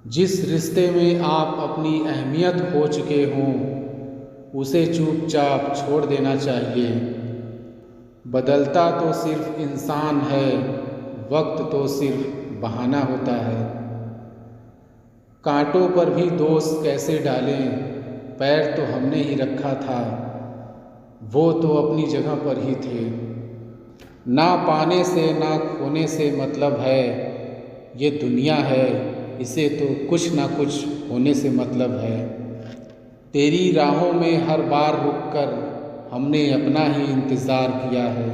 जिस रिश्ते में आप अपनी अहमियत खो चुके हों उसे चुपचाप छोड़ देना चाहिए। बदलता तो सिर्फ इंसान है, वक्त तो सिर्फ बहाना होता है। कांटों पर भी दोष कैसे डालें, पैर तो हमने ही रखा था, वो तो अपनी जगह पर ही थे। ना पाने से ना खोने से मतलब है, ये दुनिया है, इसे तो कुछ ना कुछ होने से मतलब है। तेरी राहों में हर बार रुककर हमने अपना ही इंतज़ार किया है।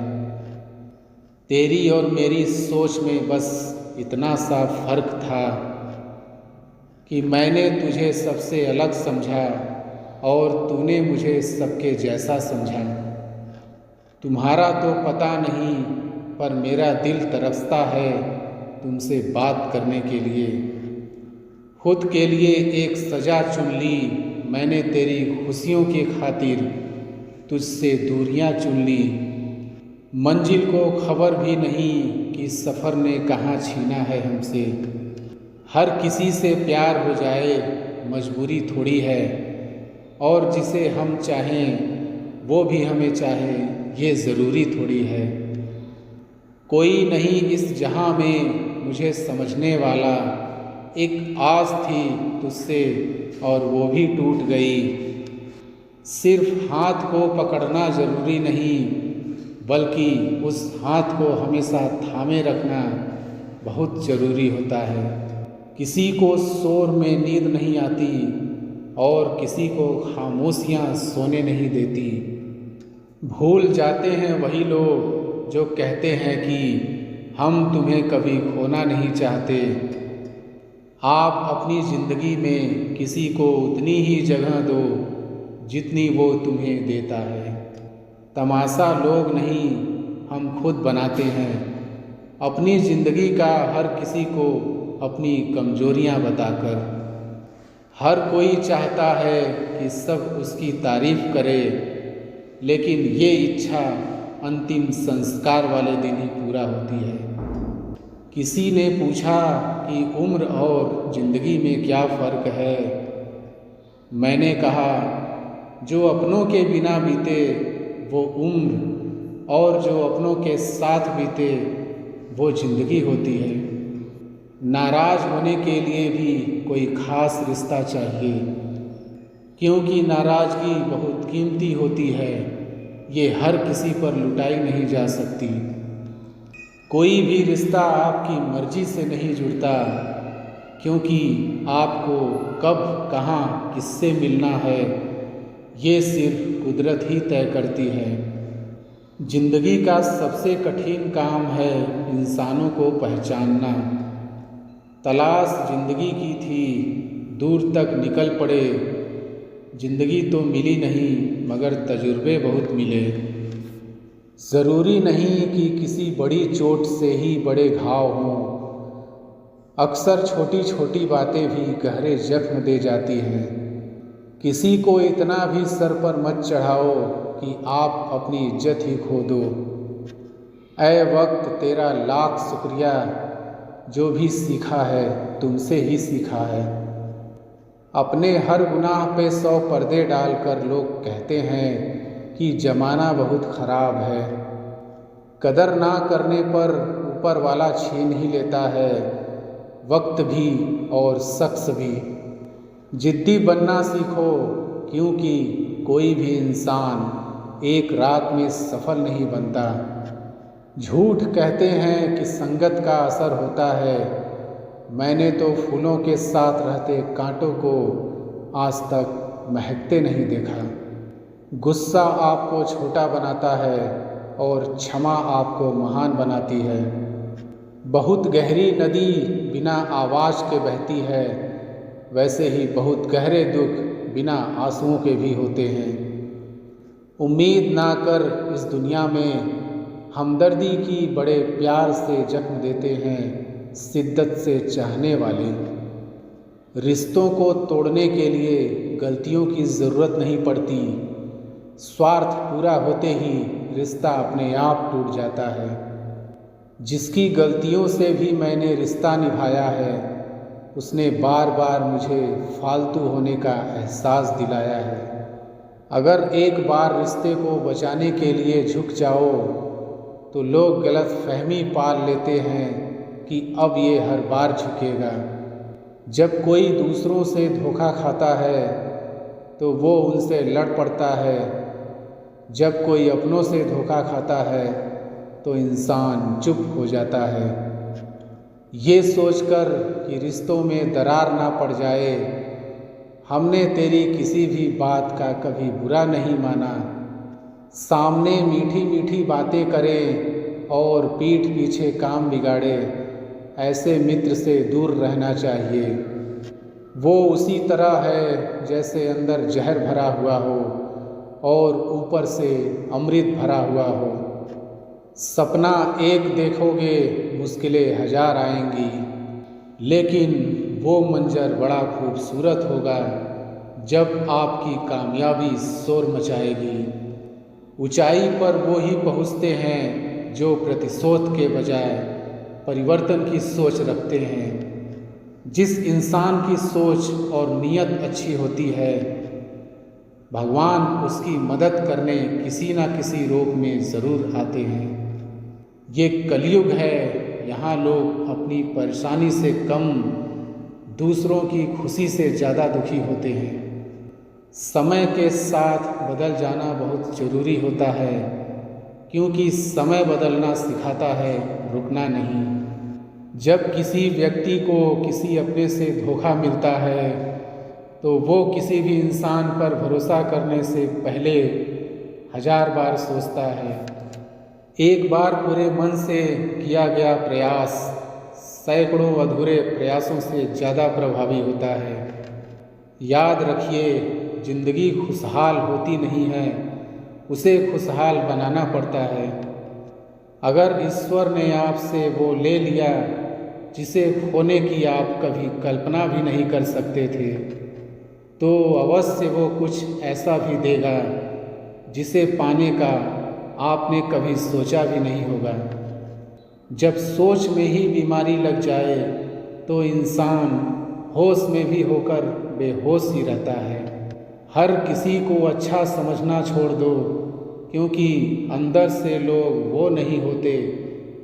तेरी और मेरी सोच में बस इतना सा फ़र्क था कि मैंने तुझे सबसे अलग समझा और तूने मुझे सबके जैसा समझा। तुम्हारा तो पता नहीं, पर मेरा दिल तरसता है तुमसे बात करने के लिए। खुद के लिए एक सज़ा चुन ली मैंने तेरी खुशियों की खातिर, तुझसे दूरियां चुन ली। मंजिल को खबर भी नहीं कि सफ़र ने कहाँ छीना है हमसे। हर किसी से प्यार हो जाए मजबूरी थोड़ी है, और जिसे हम चाहें वो भी हमें चाहे ये ज़रूरी थोड़ी है। कोई नहीं इस जहां में मुझे समझने वाला, एक आस थी तुझसे और वो भी टूट गई। सिर्फ हाथ को पकड़ना ज़रूरी नहीं, बल्कि उस हाथ को हमेशा थामे रखना बहुत ज़रूरी होता है। किसी को शोर में नींद नहीं आती और किसी को खामोशियाँ सोने नहीं देती। भूल जाते हैं वही लोग जो कहते हैं कि हम तुम्हें कभी खोना नहीं चाहते। आप अपनी ज़िंदगी में किसी को उतनी ही जगह दो जितनी वो तुम्हें देता है। तमाशा लोग नहीं, हम खुद बनाते हैं अपनी ज़िंदगी का, हर किसी को अपनी कमजोरियां बताकर। हर कोई चाहता है कि सब उसकी तारीफ करे, लेकिन ये इच्छा अंतिम संस्कार वाले दिन ही पूरा होती है। किसी ने पूछा कि उम्र और ज़िंदगी में क्या फ़र्क है। मैंने कहा जो अपनों के बिना बीते वो उम्र, और जो अपनों के साथ बीते वो ज़िंदगी होती है। नाराज़ होने के लिए भी कोई ख़ास रिश्ता चाहिए, क्योंकि नाराज़गी बहुत कीमती होती है, ये हर किसी पर लुटाई नहीं जा सकती। कोई भी रिश्ता आपकी मर्ज़ी से नहीं जुड़ता, क्योंकि आपको कब कहाँ किससे मिलना है ये सिर्फ कुदरत ही तय करती है। ज़िंदगी का सबसे कठिन काम है इंसानों को पहचानना। तलाश ज़िंदगी की थी, दूर तक निकल पड़े। ज़िंदगी तो मिली नहीं मगर तजुर्बे बहुत मिले। ज़रूरी नहीं कि किसी बड़ी चोट से ही बड़े घाव हों, अक्सर छोटी छोटी बातें भी गहरे जख्म दे जाती हैं। किसी को इतना भी सर पर मत चढ़ाओ कि आप अपनी इज्जत ही खो दो। ऐ वक्त तेरा लाख शुक्रिया, जो भी सीखा है तुमसे ही सीखा है। अपने हर गुनाह पे 100 पर्दे डालकर लोग कहते हैं कि ज़माना बहुत ख़राब है। कदर ना करने पर ऊपर वाला छीन ही लेता है, वक्त भी और शख्स भी। जिद्दी बनना सीखो, क्योंकि कोई भी इंसान एक रात में सफल नहीं बनता। झूठ कहते हैं कि संगत का असर होता है, मैंने तो फूलों के साथ रहते कांटों को आज तक महकते नहीं देखा। गुस्सा आपको छोटा बनाता है और क्षमा आपको महान बनाती है। बहुत गहरी नदी बिना आवाज़ के बहती है, वैसे ही बहुत गहरे दुख बिना आंसुओं के भी होते हैं। उम्मीद ना कर इस दुनिया में, हमदर्दी की बड़े प्यार से जख्म देते हैं शिद्दत से चाहने वाले। रिश्तों को तोड़ने के लिए गलतियों की ज़रूरत नहीं पड़ती, स्वार्थ पूरा होते ही रिश्ता अपने आप टूट जाता है। जिसकी गलतियों से भी मैंने रिश्ता निभाया है, उसने बार बार मुझे फालतू होने का एहसास दिलाया है। अगर एक बार रिश्ते को बचाने के लिए झुक जाओ तो लोग गलत फहमी पाल लेते हैं कि अब ये हर बार झुकेगा। जब कोई दूसरों से धोखा खाता है तो वो उनसे लड़ पड़ता है। जब कोई अपनों से धोखा खाता है तो इंसान चुप हो जाता है। ये सोचकर कि रिश्तों में दरार ना पड़ जाए, हमने तेरी किसी भी बात का कभी बुरा नहीं माना। सामने मीठी मीठी बातें करे और पीठ पीछे काम बिगाड़े, ऐसे मित्र से दूर रहना चाहिए। वो उसी तरह है जैसे अंदर जहर भरा हुआ हो और ऊपर से अमृत भरा हुआ हो। सपना एक देखोगे, मुश्किलें हजार आएंगी, लेकिन वो मंजर बड़ा खूबसूरत होगा जब आपकी कामयाबी शोर मचाएगी। ऊंचाई पर वो ही पहुँचते हैं जो प्रतिशोध के बजाय परिवर्तन की सोच रखते हैं। जिस इंसान की सोच और नीयत अच्छी होती है, भगवान उसकी मदद करने किसी न किसी रूप में ज़रूर आते हैं। ये कलयुग है, यहाँ लोग अपनी परेशानी से कम दूसरों की खुशी से ज़्यादा दुखी होते हैं। समय के साथ बदल जाना बहुत ज़रूरी होता है, क्योंकि समय बदलना सिखाता है, रुकना नहीं। जब किसी व्यक्ति को किसी अपने से धोखा मिलता है तो वो किसी भी इंसान पर भरोसा करने से पहले हजार बार सोचता है। एक बार पूरे मन से किया गया प्रयास सैकड़ों अधूरे प्रयासों से ज़्यादा प्रभावी होता है। याद रखिए, ज़िंदगी खुशहाल होती नहीं है, उसे खुशहाल बनाना पड़ता है। अगर ईश्वर ने आपसे वो ले लिया जिसे खोने की आप कभी कल्पना भी नहीं कर सकते थे, तो अवश्य वो कुछ ऐसा भी देगा जिसे पाने का आपने कभी सोचा भी नहीं होगा। जब सोच में ही बीमारी लग जाए तो इंसान होश में भी होकर बेहोश ही रहता है। हर किसी को अच्छा समझना छोड़ दो, क्योंकि अंदर से लोग वो नहीं होते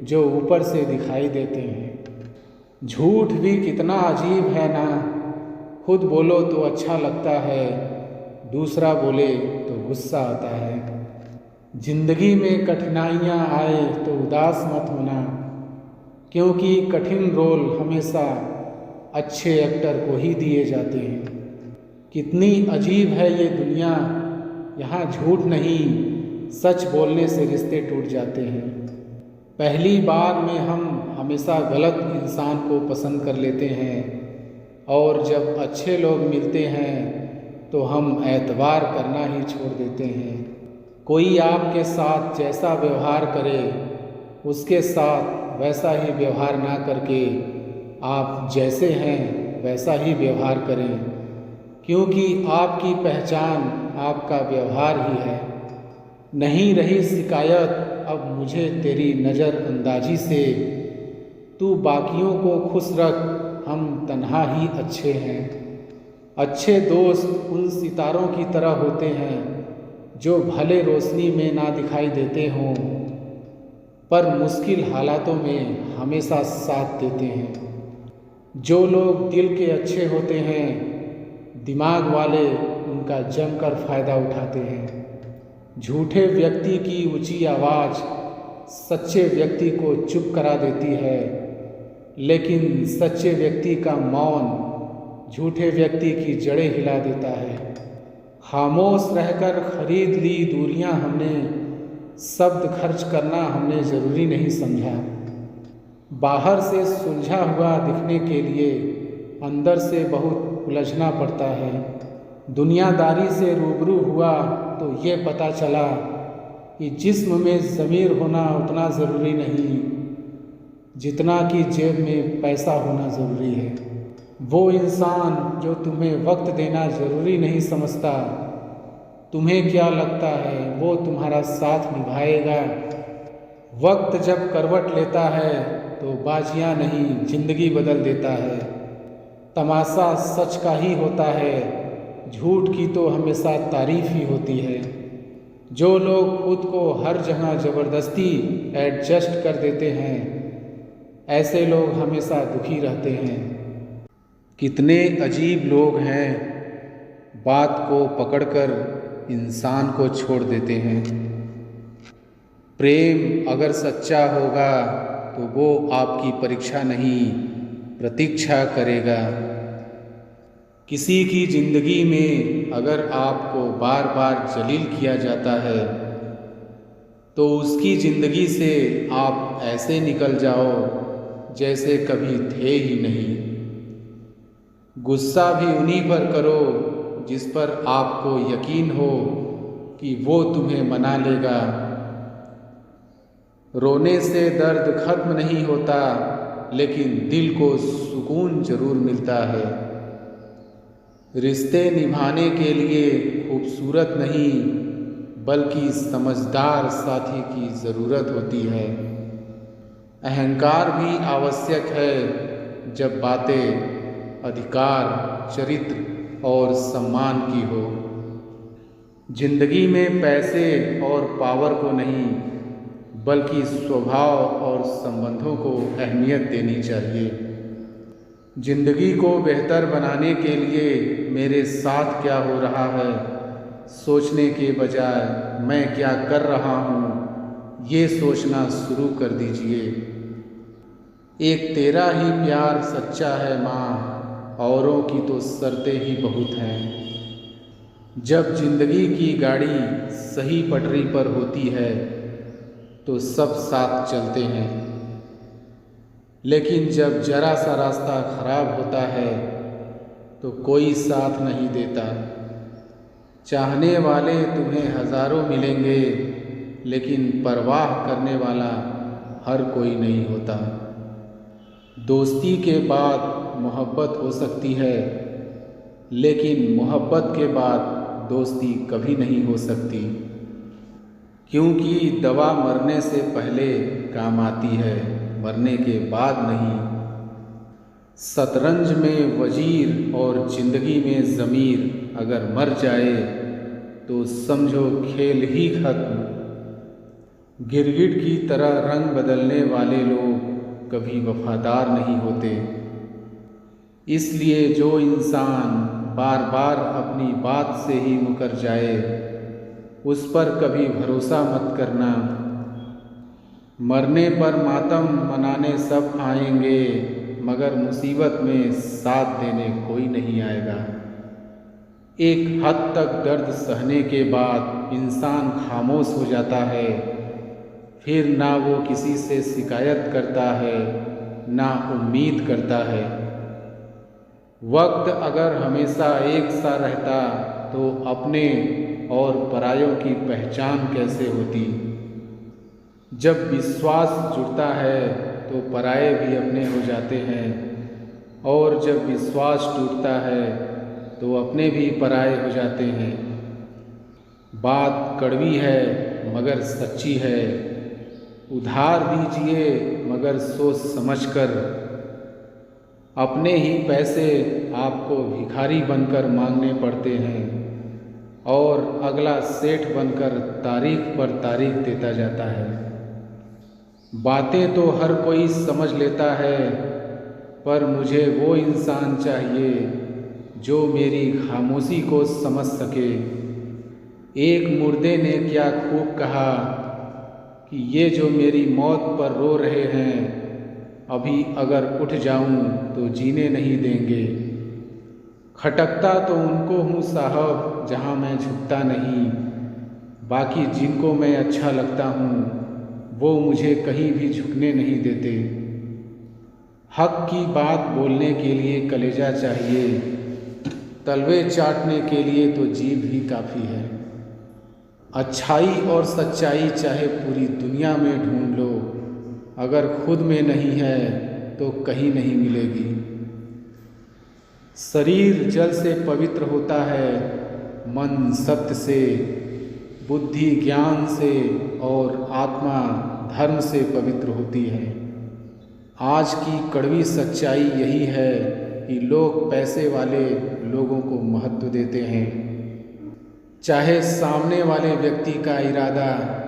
जो ऊपर से दिखाई देते हैं। झूठ भी कितना अजीब है ना, खुद बोलो तो अच्छा लगता है, दूसरा बोले तो गुस्सा आता है। जिंदगी में कठिनाइयाँ आए तो उदास मत होना, क्योंकि कठिन रोल हमेशा अच्छे एक्टर को ही दिए जाते हैं। कितनी अजीब है ये दुनिया, यहाँ झूठ नहीं सच बोलने से रिश्ते टूट जाते हैं। पहली बार में हम हमेशा गलत इंसान को पसंद कर लेते हैं, और जब अच्छे लोग मिलते हैं तो हम एतबार करना ही छोड़ देते हैं। कोई आपके साथ जैसा व्यवहार करे, उसके साथ वैसा ही व्यवहार ना करके आप जैसे हैं वैसा ही व्यवहार करें, क्योंकि आपकी पहचान आपका व्यवहार ही है। नहीं रही शिकायत अब मुझे तेरी नज़रअंदाजी से, तू बाकियों को खुश रख, हम तन्हा ही अच्छे हैं। अच्छे दोस्त उन सितारों की तरह होते हैं जो भले रोशनी में ना दिखाई देते हों, पर मुश्किल हालातों में हमेशा साथ देते हैं। जो लोग दिल के अच्छे होते हैं, दिमाग वाले उनका जमकर फ़ायदा उठाते हैं। झूठे व्यक्ति की ऊंची आवाज़ सच्चे व्यक्ति को चुप करा देती है, लेकिन सच्चे व्यक्ति का मौन झूठे व्यक्ति की जड़ें हिला देता है। खामोश रहकर खरीद ली दूरियां हमने, शब्द खर्च करना हमने ज़रूरी नहीं समझा। बाहर से सुलझा हुआ दिखने के लिए अंदर से बहुत उलझना पड़ता है। दुनियादारी से रूबरू हुआ तो ये पता चला कि जिस्म में ज़मीर होना उतना ज़रूरी नहीं जितना कि जेब में पैसा होना ज़रूरी है। वो इंसान जो तुम्हें वक्त देना ज़रूरी नहीं समझता, तुम्हें क्या लगता है वो तुम्हारा साथ निभाएगा? वक्त जब करवट लेता है तो बाजियां नहीं ज़िंदगी बदल देता है। तमाशा सच का ही होता है, झूठ की तो हमेशा तारीफ ही होती है। जो लोग खुद को हर जगह ज़बरदस्ती एडजस्ट कर देते हैं, ऐसे लोग हमेशा दुखी रहते हैं। कितने अजीब लोग हैं, बात को पकड़कर इंसान को छोड़ देते हैं। प्रेम अगर सच्चा होगा तो वो आपकी परीक्षा नहीं, प्रतीक्षा करेगा। किसी की ज़िंदगी में अगर आपको बार बार जलील किया जाता है तो उसकी ज़िंदगी से आप ऐसे निकल जाओ जैसे कभी थे ही नहीं। गुस्सा भी उन्हीं पर करो जिस पर आपको यकीन हो कि वो तुम्हें मना लेगा। रोने से दर्द खत्म नहीं होता, लेकिन दिल को सुकून जरूर मिलता है। रिश्ते निभाने के लिए खूबसूरत नहीं बल्कि समझदार साथी की ज़रूरत होती है। अहंकार भी आवश्यक है जब बातें अधिकार, चरित्र और सम्मान की हो। जिंदगी में पैसे और पावर को नहीं बल्कि स्वभाव और संबंधों को अहमियत देनी चाहिए। जिंदगी को बेहतर बनाने के लिए मेरे साथ क्या हो रहा है सोचने के बजाय मैं क्या कर रहा हूँ ये सोचना शुरू कर दीजिए। एक तेरा ही प्यार सच्चा है माँ, औरों की तो शर्तें ही बहुत हैं। जब जिंदगी की गाड़ी सही पटरी पर होती है तो सब साथ चलते हैं, लेकिन जब जरा सा रास्ता खराब होता है तो कोई साथ नहीं देता। चाहने वाले तुम्हें हज़ारों मिलेंगे, लेकिन परवाह करने वाला हर कोई नहीं होता। दोस्ती के बाद मोहब्बत हो सकती है, लेकिन मोहब्बत के बाद दोस्ती कभी नहीं हो सकती, क्योंकि दवा मरने से पहले काम आती है, मरने के बाद नहीं। शतरंज में वजीर और जिंदगी में ज़मीर अगर मर जाए तो समझो खेल ही खत्म। गिरगिट की तरह रंग बदलने वाले लोग कभी वफादार नहीं होते। इसलिए जो इंसान बार बार अपनी बात से ही मुकर जाए उस पर कभी भरोसा मत करना। मरने पर मातम मनाने सब आएंगे, मगर मुसीबत में साथ देने कोई नहीं आएगा। एक हद तक दर्द सहने के बाद इंसान खामोश हो जाता है, फिर ना वो किसी से शिकायत करता है ना उम्मीद करता है। वक्त अगर हमेशा एक सा रहता तो अपने और परायों की पहचान कैसे होती। जब विश्वास जुड़ता है तो पराये भी अपने हो जाते हैं, और जब विश्वास टूटता है तो अपने भी पराये हो जाते हैं। बात कड़वी है मगर सच्ची है। उधार दीजिए मगर सोच समझकर। अपने ही पैसे आपको भिखारी बनकर मांगने पड़ते हैं, और अगला सेठ बनकर तारीख पर तारीख देता जाता है। बातें तो हर कोई समझ लेता है, पर मुझे वो इंसान चाहिए जो मेरी खामोशी को समझ सके। एक मुर्दे ने क्या खूब कहा कि ये जो मेरी मौत पर रो रहे हैं, अभी अगर उठ जाऊं तो जीने नहीं देंगे। खटकता तो उनको हूँ साहब जहाँ मैं झुकता नहीं, बाकी जिनको मैं अच्छा लगता हूँ वो मुझे कहीं भी झुकने नहीं देते। हक की बात बोलने के लिए कलेजा चाहिए, तलवे चाटने के लिए तो जीभ ही काफ़ी है। अच्छाई और सच्चाई चाहे पूरी दुनिया में ढूंढ लो, अगर खुद में नहीं है तो कहीं नहीं मिलेगी। शरीर जल से पवित्र होता है, मन सत्य से, बुद्धि ज्ञान से और आत्मा धर्म से पवित्र होती है। आज की कड़वी सच्चाई यही है, कि लोग पैसे वाले लोगों को महत्व देते हैं, चाहे सामने वाले व्यक्ति का इरादा,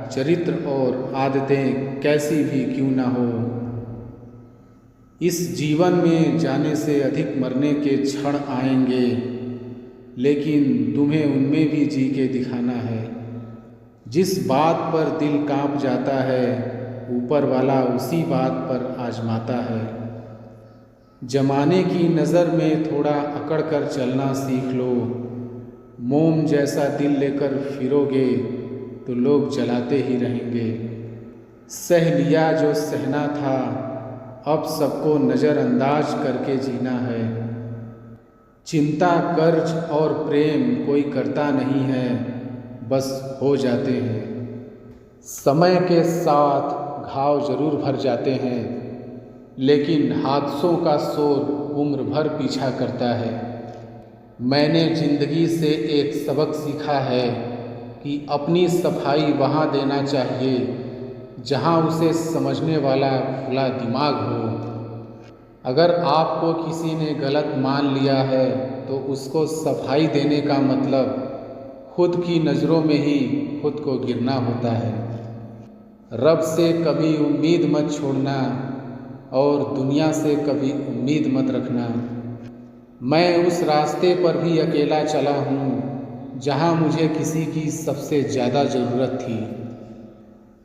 चरित्र और आदतें कैसी भी क्यों ना हो। इस जीवन में जाने से अधिक मरने के क्षण आएंगे, लेकिन तुम्हें उनमें भी जी के दिखाना है। जिस बात पर दिल कांप जाता है, ऊपर वाला उसी बात पर आजमाता है। जमाने की नज़र में थोड़ा अकड़ कर चलना सीख लो। मोम जैसा दिल लेकर फिरोगे तो लोग जलाते ही रहेंगे। सह लिया जो सहना था, अब सबको नज़रअंदाज करके जीना है। चिंता, कर्ज और प्रेम कोई करता नहीं है, बस हो जाते हैं। समय के साथ घाव जरूर भर जाते हैं, लेकिन हादसों का शोर उम्र भर पीछा करता है। मैंने ज़िंदगी से एक सबक सीखा है कि अपनी सफाई वहाँ देना चाहिए जहाँ उसे समझने वाला खुला दिमाग हो। अगर आपको किसी ने गलत मान लिया है तो उसको सफाई देने का मतलब खुद की नज़रों में ही खुद को गिरना होता है। रब से कभी उम्मीद मत छोड़ना और दुनिया से कभी उम्मीद मत रखना। मैं उस रास्ते पर भी अकेला चला हूँ जहाँ मुझे किसी की सबसे ज़्यादा ज़रूरत थी।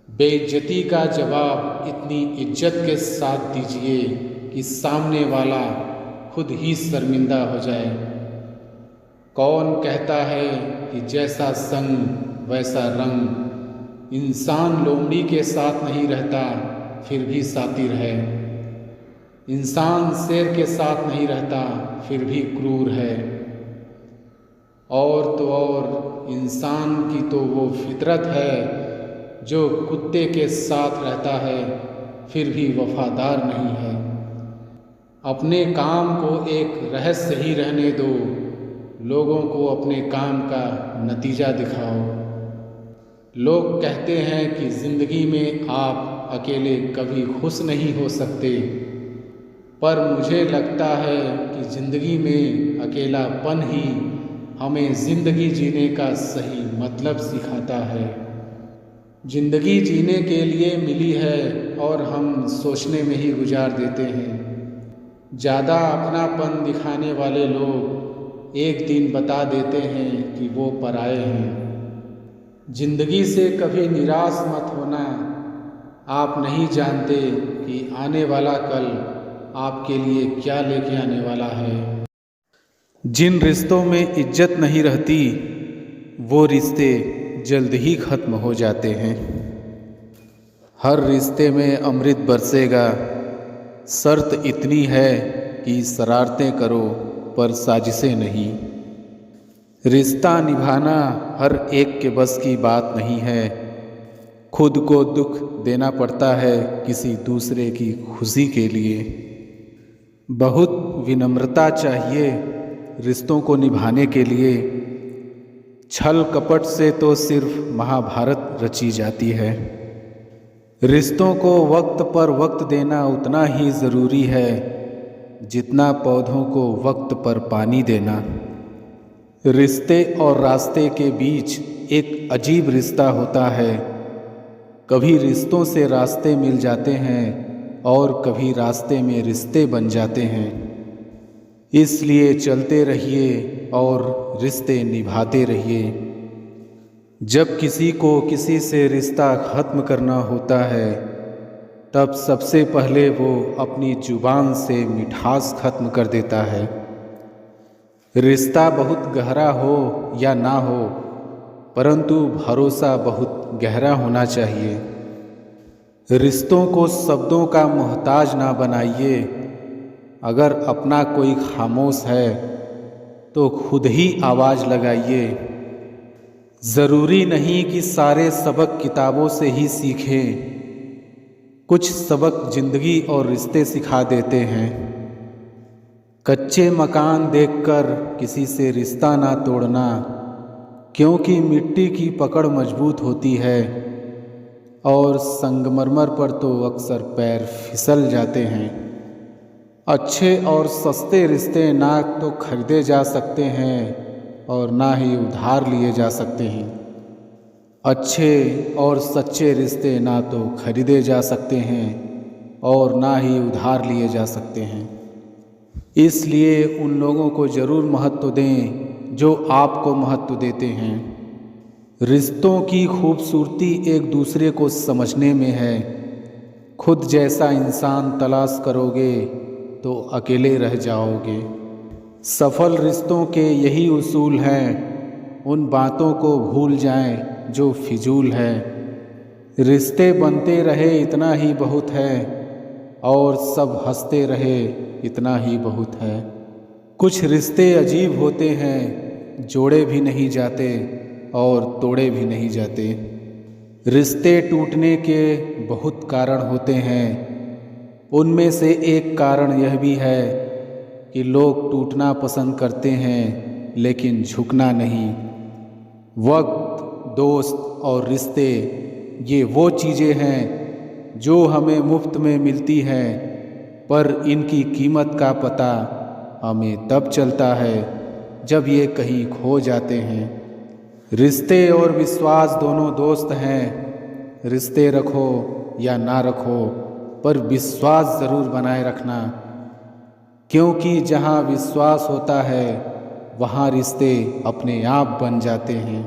बेइज्जती का जवाब इतनी इज्जत के साथ दीजिए कि सामने वाला खुद ही शर्मिंदा हो जाए। कौन कहता है कि जैसा संग वैसा रंग। इंसान लोमड़ी के साथ नहीं रहता फिर भी सातिर है। इंसान शेर के साथ नहीं रहता फिर भी क्रूर है। और तो और इंसान की तो वो फितरत है जो कुत्ते के साथ रहता है फिर भी वफादार नहीं है। अपने काम को एक रहस्य ही रहने दो, लोगों को अपने काम का नतीजा दिखाओ। लोग कहते हैं कि ज़िंदगी में आप अकेले कभी खुश नहीं हो सकते, पर मुझे लगता है कि ज़िंदगी में अकेलापन ही हमें ज़िंदगी जीने का सही मतलब सिखाता है। ज़िंदगी जीने के लिए मिली है और हम सोचने में ही गुजार देते हैं। ज़्यादा अपनापन दिखाने वाले लोग एक दिन बता देते हैं कि वो पराए हैं। ज़िंदगी से कभी निराश मत होना। आप नहीं जानते कि आने वाला कल आपके लिए क्या लेके आने वाला है। जिन रिश्तों में इज्जत नहीं रहती वो रिश्ते जल्द ही ख़त्म हो जाते हैं। हर रिश्ते में अमृत बरसेगा, शर्त इतनी है कि शरारतें करो पर साजिशें नहीं। रिश्ता निभाना हर एक के बस की बात नहीं है। खुद को दुख देना पड़ता है किसी दूसरे की खुशी के लिए। बहुत विनम्रता चाहिए रिश्तों को निभाने के लिए। छल कपट से तो सिर्फ महाभारत रची जाती है। रिश्तों को वक्त पर वक्त देना उतना ही ज़रूरी है जितना पौधों को वक्त पर पानी देना। रिश्ते और रास्ते के बीच एक अजीब रिश्ता होता है। कभी रिश्तों से रास्ते मिल जाते हैं और कभी रास्ते में रिश्ते बन जाते हैं। इसलिए चलते रहिए और रिश्ते निभाते रहिए। जब किसी को किसी से रिश्ता ख़त्म करना होता है तब सबसे पहले वो अपनी ज़ुबान से मिठास ख़त्म कर देता है। रिश्ता बहुत गहरा हो या ना हो, परंतु भरोसा बहुत गहरा होना चाहिए। रिश्तों को शब्दों का मोहताज ना बनाइए। अगर अपना कोई खामोश है तो खुद ही आवाज़ लगाइए। ज़रूरी नहीं कि सारे सबक किताबों से ही सीखें। कुछ सबक ज़िंदगी और रिश्ते सिखा देते हैं। कच्चे मकान देखकर किसी से रिश्ता ना तोड़ना, क्योंकि मिट्टी की पकड़ मजबूत होती है और संगमरमर पर तो अक्सर पैर फिसल जाते हैं। अच्छे और सस्ते रिश्ते ना तो खरीदे जा सकते हैं और ना ही उधार लिए जा सकते हैं। अच्छे और सच्चे रिश्ते ना तो खरीदे जा सकते हैं और ना ही उधार लिए जा सकते हैं। इसलिए उन लोगों को ज़रूर महत्व दें जो आपको महत्व देते हैं। रिश्तों की खूबसूरती एक दूसरे को समझने में है। खुद जैसा इंसान तलाश करोगे तो अकेले रह जाओगे। सफल रिश्तों के यही उसूल हैं। उन बातों को भूल जाएं जो फिजूल है। रिश्ते बनते रहे इतना ही बहुत है और सब हंसते रहे इतना ही बहुत है। कुछ रिश्ते अजीब होते हैं, जोड़े भी नहीं जाते और तोड़े भी नहीं जाते। रिश्ते टूटने के बहुत कारण होते हैं। उनमें से एक कारण यह भी है कि लोग टूटना पसंद करते हैं लेकिन झुकना नहीं। वक्त, दोस्त और रिश्ते ये वो चीज़ें हैं जो हमें मुफ्त में मिलती हैं, पर इनकी कीमत का पता हमें तब चलता है जब ये कहीं खो जाते हैं। रिश्ते और विश्वास दोनों दोस्त हैं। रिश्ते रखो या ना रखो, पर विश्वास ज़रूर बनाए रखना, क्योंकि जहाँ विश्वास होता है वहाँ रिश्ते अपने आप बन जाते हैं।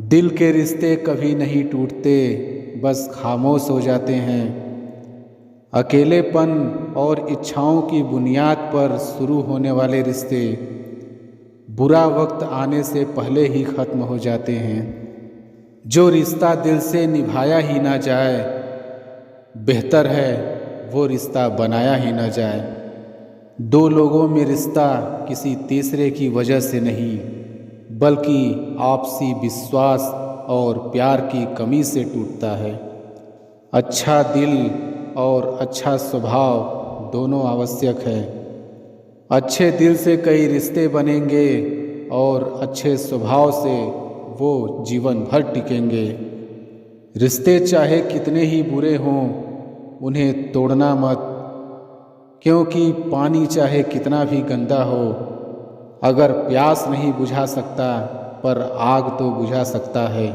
दिल के रिश्ते कभी नहीं टूटते, बस खामोश हो जाते हैं। अकेलेपन और इच्छाओं की बुनियाद पर शुरू होने वाले रिश्ते बुरा वक्त आने से पहले ही ख़त्म हो जाते हैं। जो रिश्ता दिल से निभाया ही ना जाए, बेहतर है वो रिश्ता बनाया ही ना जाए। दो लोगों में रिश्ता किसी तीसरे की वजह से नहीं, बल्कि आपसी विश्वास और प्यार की कमी से टूटता है। अच्छा दिल और अच्छा स्वभाव दोनों आवश्यक है। अच्छे दिल से कई रिश्ते बनेंगे और अच्छे स्वभाव से वो जीवन भर टिकेंगे। रिश्ते चाहे कितने ही बुरे हों, उन्हें तोड़ना मत, क्योंकि पानी चाहे कितना भी गंदा हो, अगर प्यास नहीं बुझा सकता पर आग तो बुझा सकता है।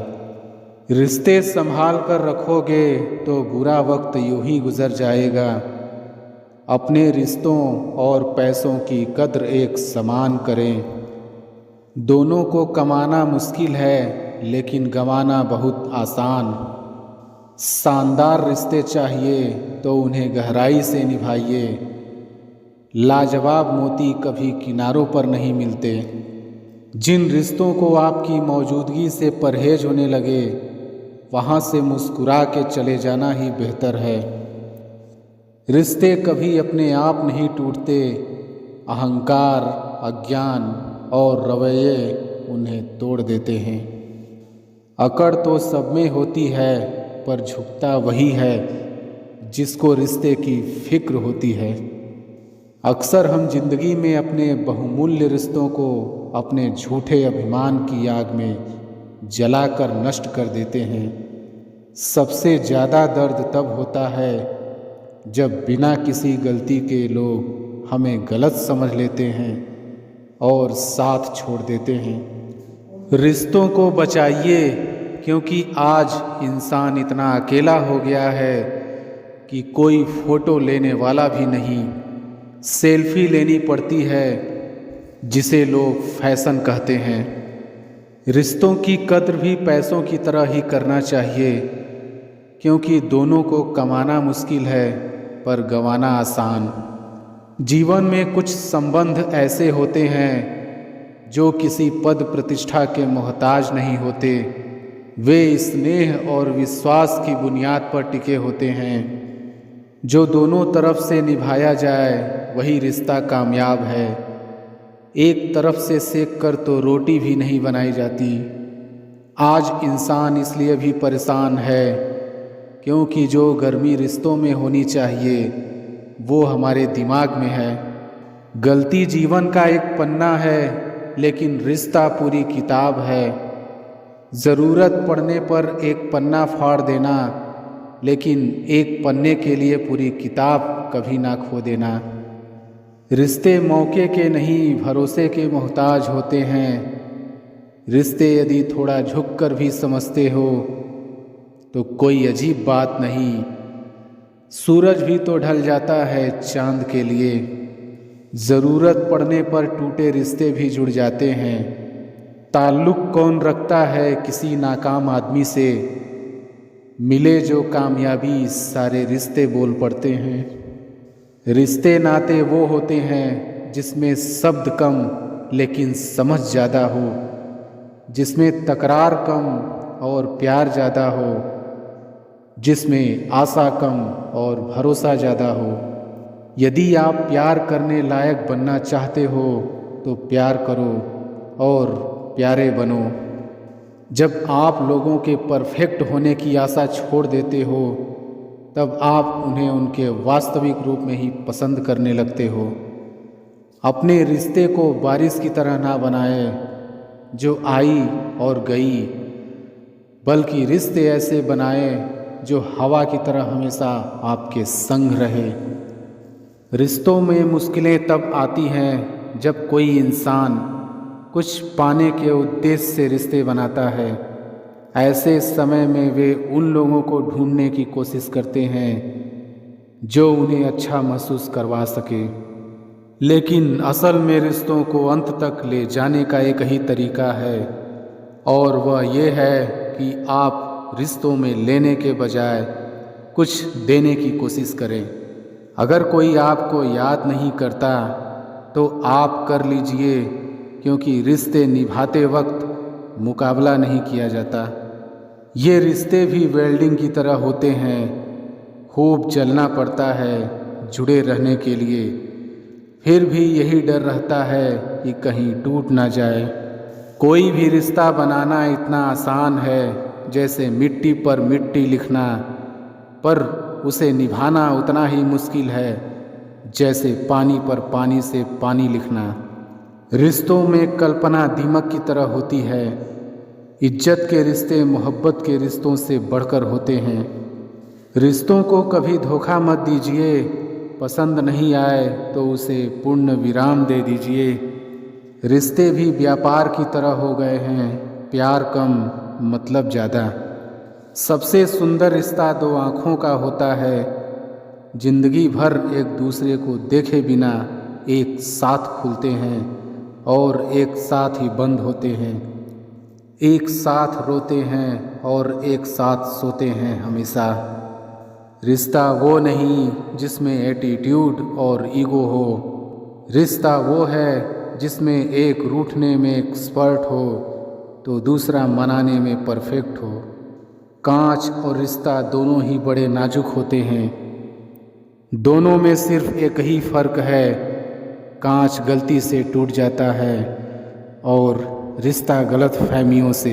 रिश्ते संभाल कर रखोगे तो बुरा वक्त यूं ही गुजर जाएगा। अपने रिश्तों और पैसों की कद्र एक समान करें। दोनों को कमाना मुश्किल है, लेकिन गंवाना बहुत आसान। शानदार रिश्ते चाहिए तो उन्हें गहराई से निभाइए। लाजवाब मोती कभी किनारों पर नहीं मिलते। जिन रिश्तों को आपकी मौजूदगी से परहेज होने लगे, वहाँ से मुस्कुरा के चले जाना ही बेहतर है। रिश्ते कभी अपने आप नहीं टूटते। अहंकार, अज्ञान और रवैये उन्हें तोड़ देते हैं। अकड़ तो सब में होती है, पर झुकता वही है जिसको रिश्ते की फिक्र होती है। अक्सर हम जिंदगी में अपने बहुमूल्य रिश्तों को अपने झूठे अभिमान की आग में जलाकर नष्ट कर देते हैं। सबसे ज़्यादा दर्द तब होता है जब बिना किसी गलती के लोग हमें गलत समझ लेते हैं और साथ छोड़ देते हैं। रिश्तों को बचाइए, क्योंकि आज इंसान इतना अकेला हो गया है कि कोई फ़ोटो लेने वाला भी नहीं। सेल्फी लेनी पड़ती है, जिसे लोग फैशन कहते हैं। रिश्तों की कद्र भी पैसों की तरह ही करना चाहिए, क्योंकि दोनों को कमाना मुश्किल है पर गंवाना आसान। जीवन में कुछ संबंध ऐसे होते हैं जो किसी पद प्रतिष्ठा के मोहताज नहीं होते। वे स्नेह और विश्वास की बुनियाद पर टिके होते हैं। जो दोनों तरफ से निभाया जाए वही रिश्ता कामयाब है। एक तरफ से सेक कर तो रोटी भी नहीं बनाई जाती। आज इंसान इसलिए भी परेशान है क्योंकि जो गर्मी रिश्तों में होनी चाहिए वो हमारे दिमाग में है। गलती जीवन का एक पन्ना है, लेकिन रिश्ता पूरी किताब है। ज़रूरत पड़ने पर एक पन्ना फाड़ देना, लेकिन एक पन्ने के लिए पूरी किताब कभी ना खो देना। रिश्ते मौके के नहीं भरोसे के मोहताज होते हैं। रिश्ते यदि थोड़ा झुक कर भी समझते हो तो कोई अजीब बात नहीं। सूरज भी तो ढल जाता है चांद के लिए। ज़रूरत पड़ने पर टूटे रिश्ते भी जुड़ जाते हैं। ताल्लुक़ कौन रखता है किसी नाकाम आदमी से, मिले जो कामयाबी सारे रिश्ते बोल पड़ते हैं। रिश्ते नाते वो होते हैं जिसमें शब्द कम लेकिन समझ ज़्यादा हो, जिसमें तकरार कम और प्यार ज़्यादा हो, जिसमें आशा कम और भरोसा ज़्यादा हो। यदि आप प्यार करने लायक बनना चाहते हो तो प्यार करो और प्यारे बनो। जब आप लोगों के परफेक्ट होने की आशा छोड़ देते हो तब आप उन्हें उनके वास्तविक रूप में ही पसंद करने लगते हो। अपने रिश्ते को बारिश की तरह ना बनाए जो आई और गई, बल्कि रिश्ते ऐसे बनाए जो हवा की तरह हमेशा आपके संग रहे। रिश्तों में मुश्किलें तब आती हैं जब कोई इंसान कुछ पाने के उद्देश्य से रिश्ते बनाता है। ऐसे समय में वे उन लोगों को ढूंढने की कोशिश करते हैं जो उन्हें अच्छा महसूस करवा सके। लेकिन असल में रिश्तों को अंत तक ले जाने का एक ही तरीका है, और वह ये है कि आप रिश्तों में लेने के बजाय कुछ देने की कोशिश करें। अगर कोई आपको याद नहीं करता तो आप कर लीजिए, क्योंकि रिश्ते निभाते वक्त मुकाबला नहीं किया जाता। ये रिश्ते भी वेल्डिंग की तरह होते हैं, खूब जलना पड़ता है जुड़े रहने के लिए। फिर भी यही डर रहता है कि कहीं टूट ना जाए। कोई भी रिश्ता बनाना इतना आसान है जैसे मिट्टी पर मिट्टी लिखना, पर उसे निभाना उतना ही मुश्किल है जैसे पानी पर पानी से पानी लिखना। रिश्तों में कल्पना दीमक की तरह होती है। इज्जत के रिश्ते मोहब्बत के रिश्तों से बढ़कर होते हैं। रिश्तों को कभी धोखा मत दीजिए। पसंद नहीं आए तो उसे पूर्ण विराम दे दीजिए। रिश्ते भी व्यापार की तरह हो गए हैं, प्यार कम मतलब ज़्यादा। सबसे सुंदर रिश्ता दो आँखों का होता है। जिंदगी भर एक दूसरे को देखे बिना एक साथ खुलते हैं और एक साथ ही बंद होते हैं। एक साथ रोते हैं और एक साथ सोते हैं हमेशा। रिश्ता वो नहीं जिसमें एटीट्यूड और ईगो हो। रिश्ता वो है जिसमें एक रूठने में एक्सपर्ट हो तो दूसरा मनाने में परफेक्ट हो। कांच और रिश्ता दोनों ही बड़े नाजुक होते हैं। दोनों में सिर्फ एक ही फ़र्क है, कांच गलती से टूट जाता है और रिश्ता गलत फहमियों से।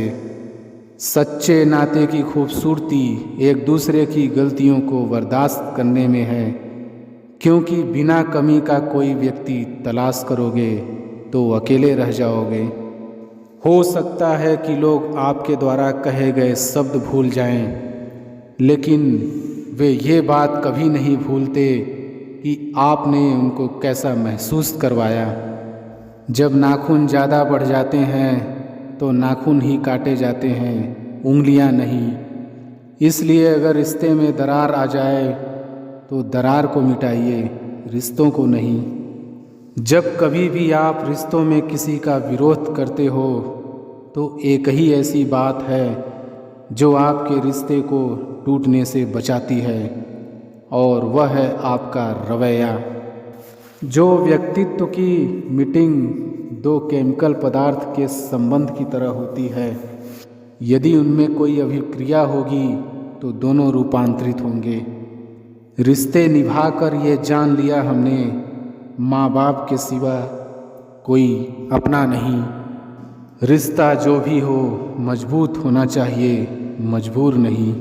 सच्चे नाते की खूबसूरती एक दूसरे की गलतियों को बर्दाश्त करने में है, क्योंकि बिना कमी का कोई व्यक्ति तलाश करोगे तो अकेले रह जाओगे। हो सकता है कि लोग आपके द्वारा कहे गए शब्द भूल जाएं, लेकिन वे ये बात कभी नहीं भूलते कि आपने उनको कैसा महसूस करवाया। जब नाखून ज़्यादा बढ़ जाते हैं तो नाखून ही काटे जाते हैं, उंगलियां नहीं। इसलिए अगर रिश्ते में दरार आ जाए तो दरार को मिटाइए, रिश्तों को नहीं। जब कभी भी आप रिश्तों में किसी का विरोध करते हो तो एक ही ऐसी बात है जो आपके रिश्ते को टूटने से बचाती है, और वह है आपका रवैया। जो व्यक्तित्व की मीटिंग दो केमिकल पदार्थ के संबंध की तरह होती है। यदि उनमें कोई अभिक्रिया होगी तो दोनों रूपांतरित होंगे। रिश्ते निभाकर ये जान लिया हमने, माँ बाप के सिवा कोई अपना नहीं। रिश्ता जो भी हो मजबूत होना चाहिए, मजबूर नहीं।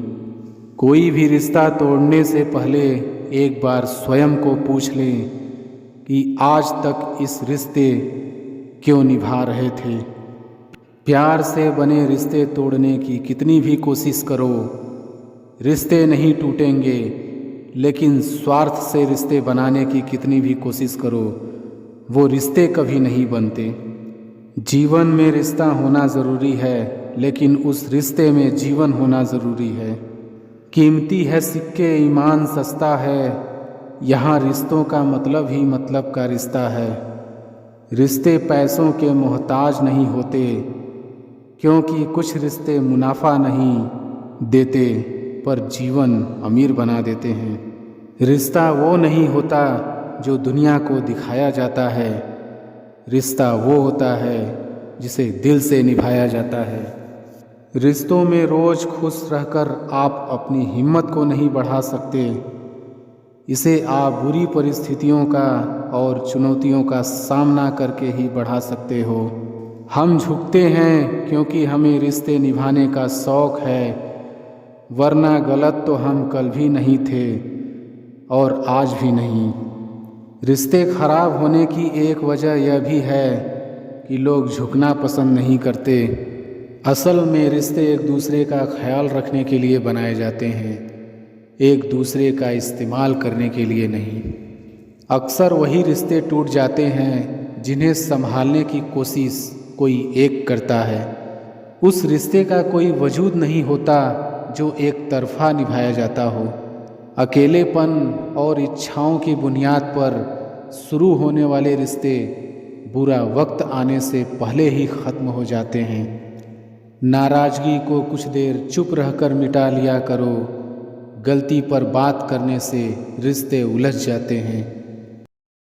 कोई भी रिश्ता तोड़ने से पहले एक बार स्वयं को पूछ लें कि आज तक इस रिश्ते क्यों निभा रहे थे। प्यार से बने रिश्ते तोड़ने की कितनी भी कोशिश करो, रिश्ते नहीं टूटेंगे। लेकिन स्वार्थ से रिश्ते बनाने की कितनी भी कोशिश करो, वो रिश्ते कभी नहीं बनते। जीवन में रिश्ता होना ज़रूरी है, लेकिन उस रिश्ते में जीवन होना ज़रूरी है। कीमती है सिक्के, ईमान सस्ता है, यहाँ रिश्तों का मतलब ही मतलब का रिश्ता है। रिश्ते पैसों के मोहताज नहीं होते, क्योंकि कुछ रिश्ते मुनाफा नहीं देते पर जीवन अमीर बना देते हैं। रिश्ता वो नहीं होता जो दुनिया को दिखाया जाता है, रिश्ता वो होता है जिसे दिल से निभाया जाता है। रिश्तों में रोज़ खुश रहकर आप अपनी हिम्मत को नहीं बढ़ा सकते, इसे आप बुरी परिस्थितियों का और चुनौतियों का सामना करके ही बढ़ा सकते हो। हम झुकते हैं क्योंकि हमें रिश्ते निभाने का शौक़ है, वरना गलत तो हम कल भी नहीं थे और आज भी नहीं। रिश्ते खराब होने की एक वजह यह भी है कि लोग झुकना पसंद नहीं करते। असल में रिश्ते एक दूसरे का ख्याल रखने के लिए बनाए जाते हैं, एक दूसरे का इस्तेमाल करने के लिए नहीं। अक्सर वही रिश्ते टूट जाते हैं जिन्हें संभालने की कोशिश कोई एक करता है। उस रिश्ते का कोई वजूद नहीं होता जो एक तरफा निभाया जाता हो। अकेलेपन और इच्छाओं की बुनियाद पर शुरू होने वाले रिश्ते बुरा वक्त आने से पहले ही ख़त्म हो जाते हैं। नाराज़गी को कुछ देर चुप रहकर मिटा लिया करो, गलती पर बात करने से रिश्ते उलझ जाते हैं।